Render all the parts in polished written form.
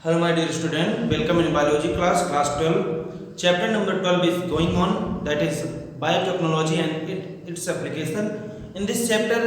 Hello my dear student, welcome in biology class 12. Chapter number 12 is going on, that is biotechnology and its application. In this chapter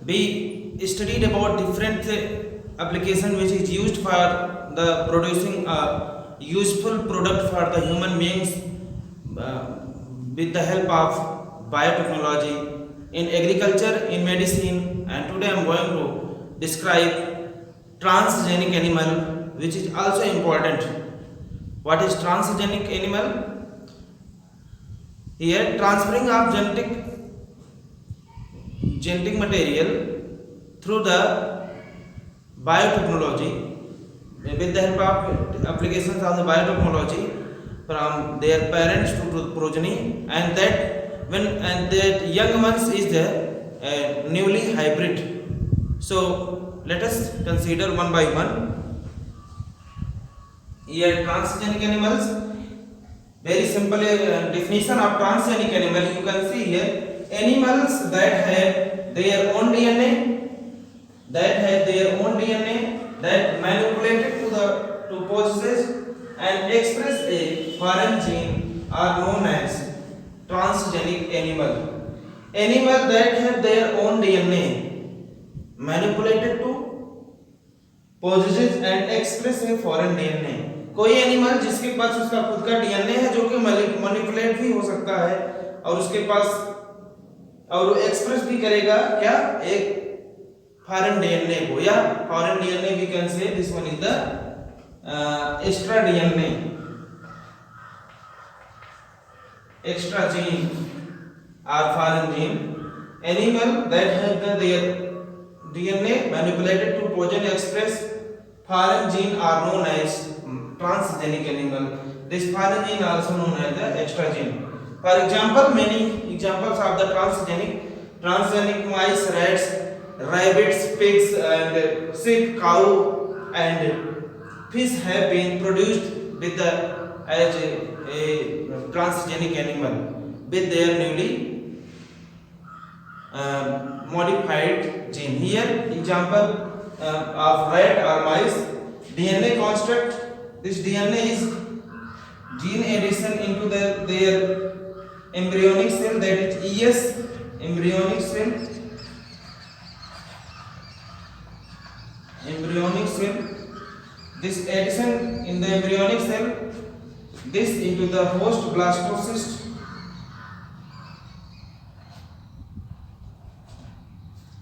we studied about different application which is used for the producing a useful product for the human beings with the help of biotechnology in agriculture, in medicine, and today I am going to describe transgenic animal which is also important. What is transgenic animal? Here transferring of genetic material through the biotechnology with the help of applications of the biotechnology from their parents to the progeny, and that young ones is the newly hybrid. So let us consider one by one. Here transgenic animals, very simple definition of transgenic animal you can see here: animals that have their own DNA, that manipulated to possess and express a foreign gene are known as transgenic animal. Animal that have their own DNA manipulated to possesses and express a foreign DNA. कोई animal जिसके पास उसका खुद का DNA है जो कि manipulate भी हो सकता है और उसके पास और वो एक्सप्रेस भी करेगा क्या, एक फॉरेन डीएनए को, या foreign DNA we can say this one is the extra DNA, extra gene और foreign gene. Animal that have their DNA manipulated to possess and express foreign gene are known as transgenic animal. This foreign gene also known as the extra gene. For example, many examples of the transgenic mice, rats, rabbits, pigs, and sheep, cow, and fish have been produced with the as a transgenic animal with their newly modified gene. Here example of rat or mice, DNA construct. This DNA is gene addition into their embryonic cell, that is ES embryonic cell. This addition in the embryonic cell, this into the host blastocyst.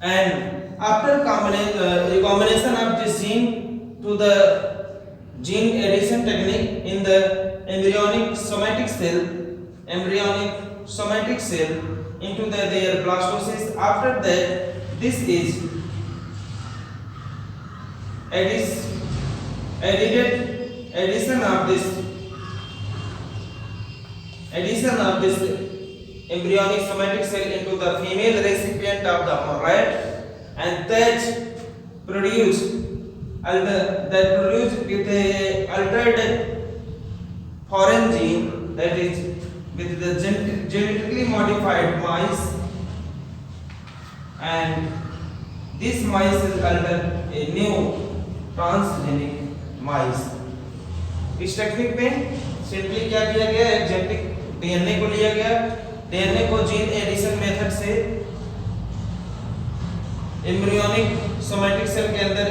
And after combination of this gene to the gene addition technique in the embryonic somatic cell into their blastocyst, after that this is addition of this embryonic somatic cell into the female recipient of the rat, and that produce with a altered foreign gene, that is with the genetically modified mice, and this mice is called a new transgenic mice. इस technique में simply क्या किया गया, एक genetic DNA को लिया गया, DNA को जीन एडिशन मेथड से एम्ब्रियोनिक सोमैटिक सेल के अंदर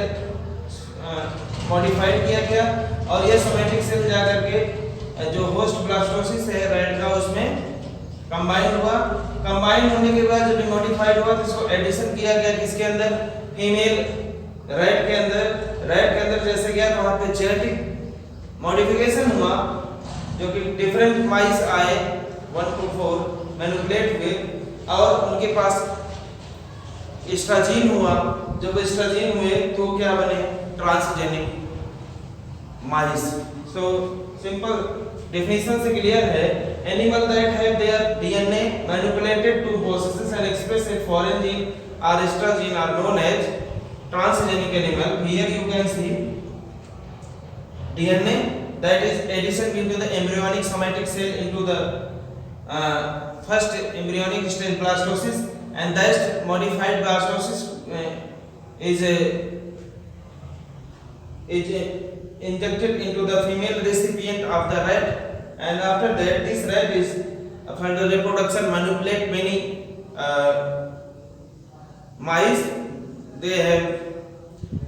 मॉडिफाइड किया गया, और यह सोमैटिक सेल जाकर के जो होस्ट ब्लास्टोसिस है रैट का, उसमें कंबाइन हुआ. कंबाइन होने के बाद जब मॉडिफाइड हुआ तो इसको एडिशन किया गया किसके अंदर, फीमेल रैट के अंदर जैसे गया तो वहाँ पे जेनेटिक मॉडिफिकेशन हुआ, जो कि डिफरेंट माइस आए 1 to 4 मैनिपुलेट हुए, और उनके पास एस्ट्राजीन हुआ. जब एस्ट्राजीन हुए तो क्या बने, transgenic mice. So simple definition से क्लियर है, animal that have their DNA manipulated to possess and express a foreign gene और extra gene are known as transgenic animal. Here you can see DNA, that is addition into the embryonic somatic cell into the first embryonic stage blastocyst, and that modified blastocyst is injected into the female recipient of the rat, and after that this rat is further reproduction manipulate many mice. They have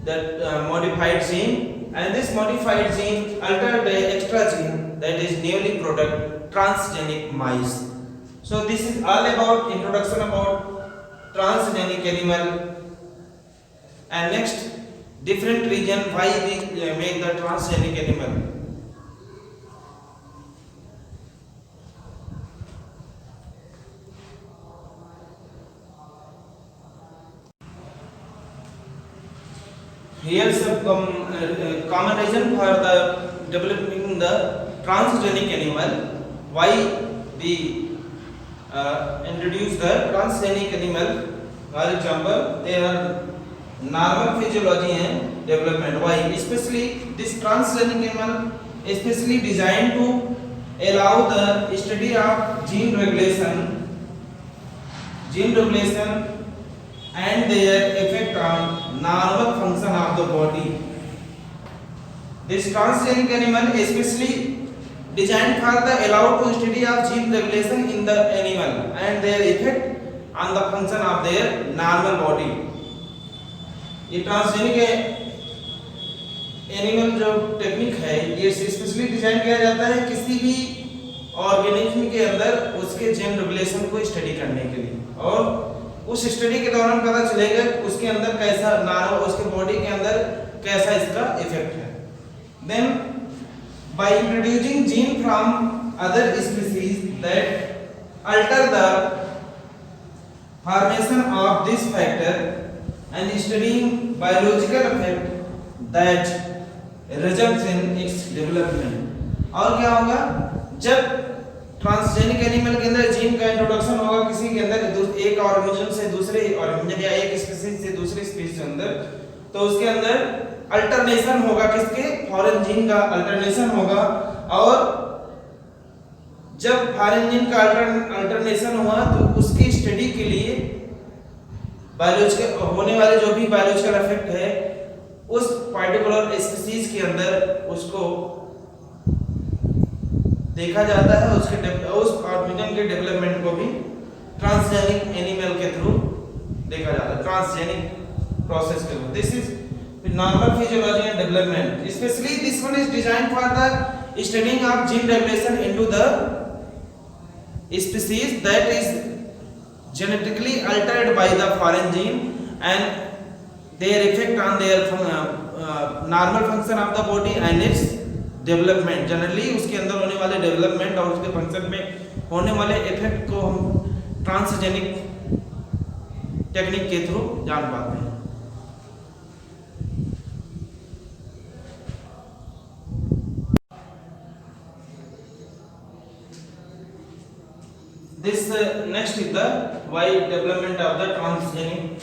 that modified gene, and this modified gene alter the extra gene that is newly product transgenic mice. So this is all about introduction about transgenic animal. And next, different reason why we make the transgenic animal. Here some common reason for the developing the transgenic animal. Why we introduce the transgenic animal? For example, they are normal physiology and development. Why? Especially this transgenic animal especially designed to allow the study of gene regulation and their effect on normal function of the body. This transgenic animal especially designed for the allow to study of gene regulation in the animal and their effect on the function of their normal body. ये transgenic animal जो technique है ये specially design किया जाता है किसी भी organism के अंदर उसके जीन रेगुलेशन को स्टडी करने के लिए, और उस स्टडी के दौरान पता चलेगा उसके अंदर कैसा नार्व उसके बॉडी के अंदर कैसा इसका इफेक्ट है. Then by introducing gene from other species that alter the formation of this factor and studying biological effect that results in its development. और क्या होगा जब ट्रांसजेनिक एनिमल के अंदर जीन का इंट्रोडक्शन होगा किसी के अंदर एक ऑर्गेनिज्म से दूसरे ऑर्गेनिज्म या एक स्पीशीज से दूसरे स्पीशीज के अंदर, तो उसके अंदर अल्टरनेशन होगा किसके फॉरेन जीन का अल्टरनेशन होगा, और जब फॉरेन जीन का अल्टरनेशन हुआ तो उसकी स्टडी के लिए बायोलॉजिकल होने वाले जो भी बायोलॉजिकल इफेक्ट है उस पार्टिकुलर स्पीशीज के अंदर उसको देखा जाता है, उसके उस ऑर्गेनिज्म के डेवलपमेंट को भी ट्रांसजेनिक एनिमल के थ्रू देखा जाता है, ट्रांसजेनिक प्रोसेस के through. This is normal physiology and development. Specially this one is designed for the studying of gene regulation into the species that is genetically altered by the foreign gene and their effect on their normal function of the body and its development. Generally उसके अंदर होने वाले development और उसके function में होने वाले effect को हम ट्रांसजेनिक टेक्निक के थ्रू जान पाते हैं. This next is the why development of the transgenic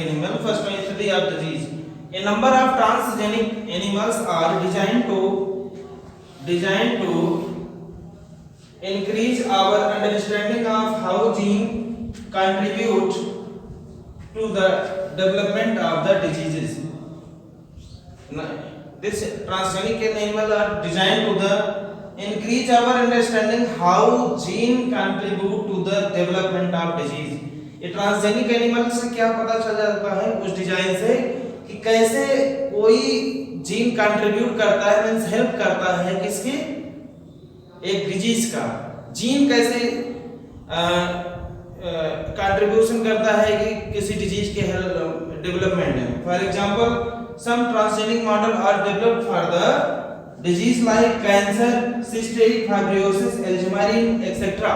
animal. First one is study of disease. A number of transgenic animals are designed to increase our understanding of how genes contribute to the development of the diseases. This transgenic animal are designed to increase our understanding how gene contribute to the development of disease. ये transgenic animal से क्या पता चल जाता है उस design से कि कैसे कोई जीन कंट्रीब्यूट करता है, मींस हेल्प करता है किसके एक डिजीज का, जीन कैसे कंट्रीब्यूशन करता है कि किसी डिजीज के डेवलपमेंट में. For example some transgenic model are developed for the disease like cancer, cystic fibrosis, Alzheimer's, etc.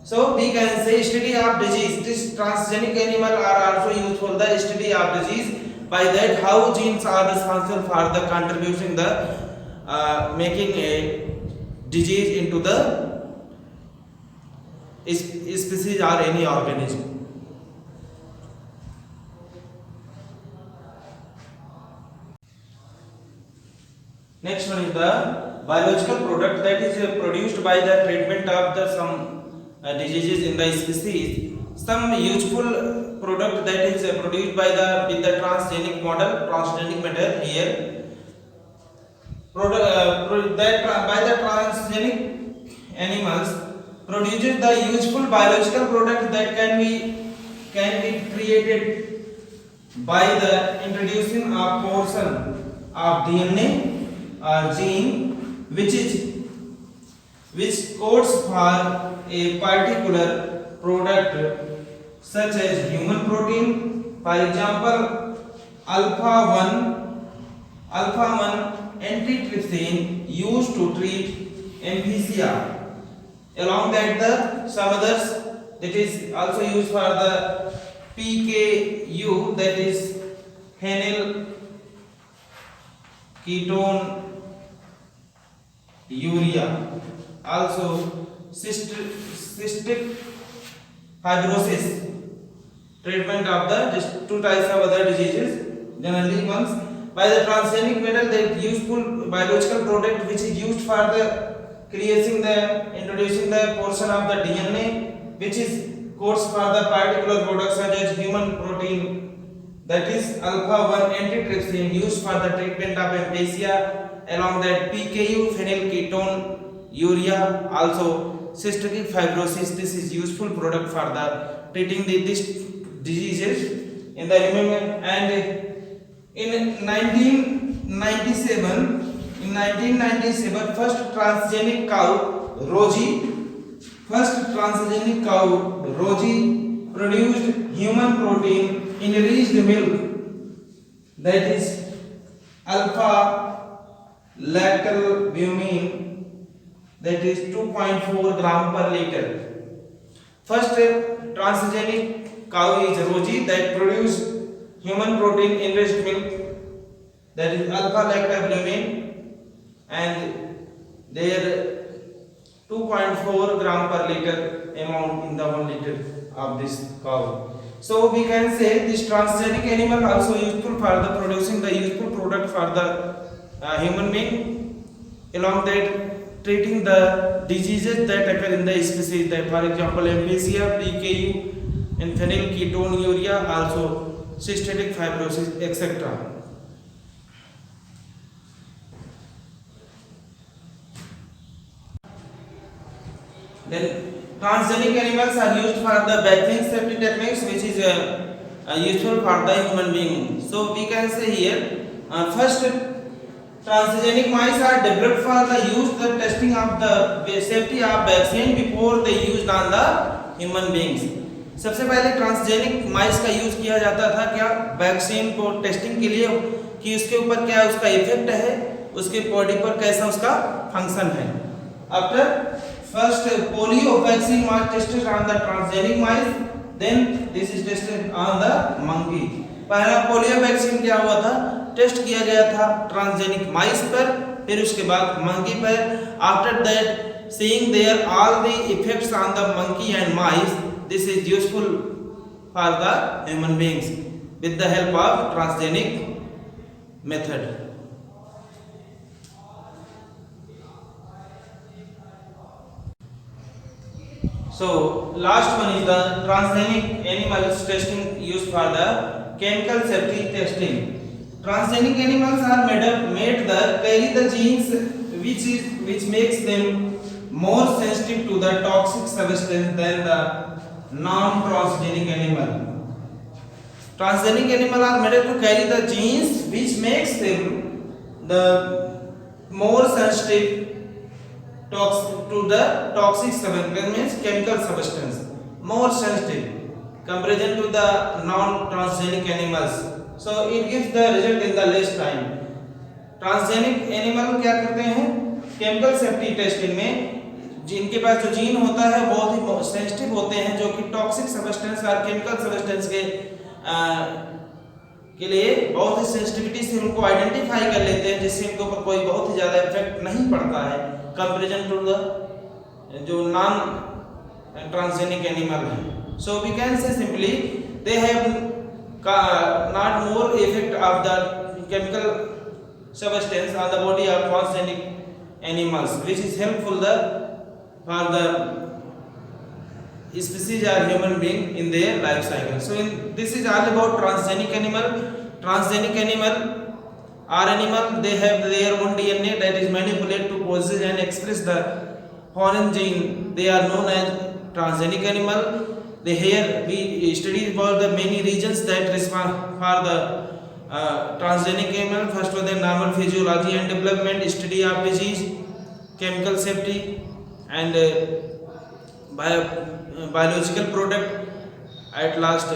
So we can say study of disease. This transgenic animal are also used for the study of disease. By that, how genes are responsible for the contributing the making a disease into the species or any organism. Next one is the biological product that is produced by the treatment of the some diseases in the species. Some useful product that is produced by the with the transgenic matter here. By the transgenic animals produces the useful biological product that can be created by the introducing a portion of DNA or gene which codes for a particular product such as human protein, for example alpha 1 antitrypsin used to treat emphysema. Along that the some others that is also used for the PKU, that is phenyl ketone urea, also cystic fibrosis, treatment of the two types of other diseases generally ones. By the transgenic matter, the useful biological product which is used for the introducing the portion of the DNA which is codes for the particular product such as human protein, that is alpha 1 antitrypsin used for the treatment of emphysema. Along that PKU phenyl ketone urea, also cystic fibrosis, this is useful product for the treating these diseases in the human. And in 1997 first transgenic cow Roji produced human protein enriched milk, that is alpha lactalbumin, that is 2.4 gram per liter. First transgenic cow is Roji that produced human protein enriched milk, that is alpha lactalbumin, and their 2.4 gram per liter amount in the 1 liter of this cow. So we can say this transgenic animal also useful for the producing the useful product for the human being. Along that treating the diseases that occur in the species, that for example emphysema, PKU, and phenyl ketone urea, also cystic fibrosis, etc. Then transgenic animals are used for the vaccine safety techniques, which is useful for the human being. So we can say here, first transgenic mice are developed for the testing of the safety of vaccine before they used on the human beings. सबसे पहले transgenic माइस का use किया जाता था क्या, vaccine को testing के लिए कि उसके ऊपर क्या उसका इफेक्ट है, उसके बॉडी पर कैसा उसका फंक्शन है. After first polio vaccine was tested on the transgenic mice, then this is tested on the monkey. पहला पोलियो वैक्सीन क्या हुआ था, टेस्ट किया गया था ट्रांसजेनिक माइस पर, फिर उसके बाद मंकी पर. After that seeing there all the effects on the monkey and mice, this is useful for the human beings with the help of transgenic method. So last one is the transgenic animals testing used for the chemical safety testing. Transgenic animals are made carry the genes which makes them more sensitive to the toxic substance than the non-transgenic animal. Transgenic animal are made to carry the genes which makes them the more sensitive to the toxic substance, means chemical substance, more sensitive comparison to the non-transgenic animals. So it gives the result in the less time. Transgenic animal क्या करते हैं, chemical safety testing में जिनके पास जो gene होता है बहुत ही sensitive होते हैं, जो कि टॉक्सिक सब्सटेंस और केमिकल सब्सटेंस के लिए बहुत ही सेंसिटिविटी से उनको आइडेंटिफाई कर लेते हैं, जिससे उनके ऊपर कोई बहुत ही ज़्यादा इफेक्ट नहीं पड़ता है कंपेरिजन टू द जो नॉन ट्रांसजेनिक एनिमल है. So we can say simply they have not more effect of the chemical substance on the body of transgenic animals, which is helpful for the species are human being in their life cycle. So this is all about transgenic animal. Transgenic animal are animal, they have their own DNA that is manipulated to possess and express the foreign gene. They are known as transgenic animal. They here we study about the many regions that respond for the transgenic animal. First was the normal physiology and development, study of disease, chemical safety, and biological product. At last,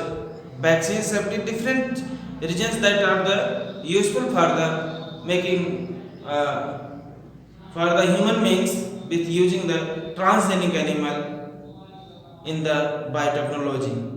vaccine safety. Different regions that are the useful for the making for the human beings with using the transgenic animal in the biotechnology.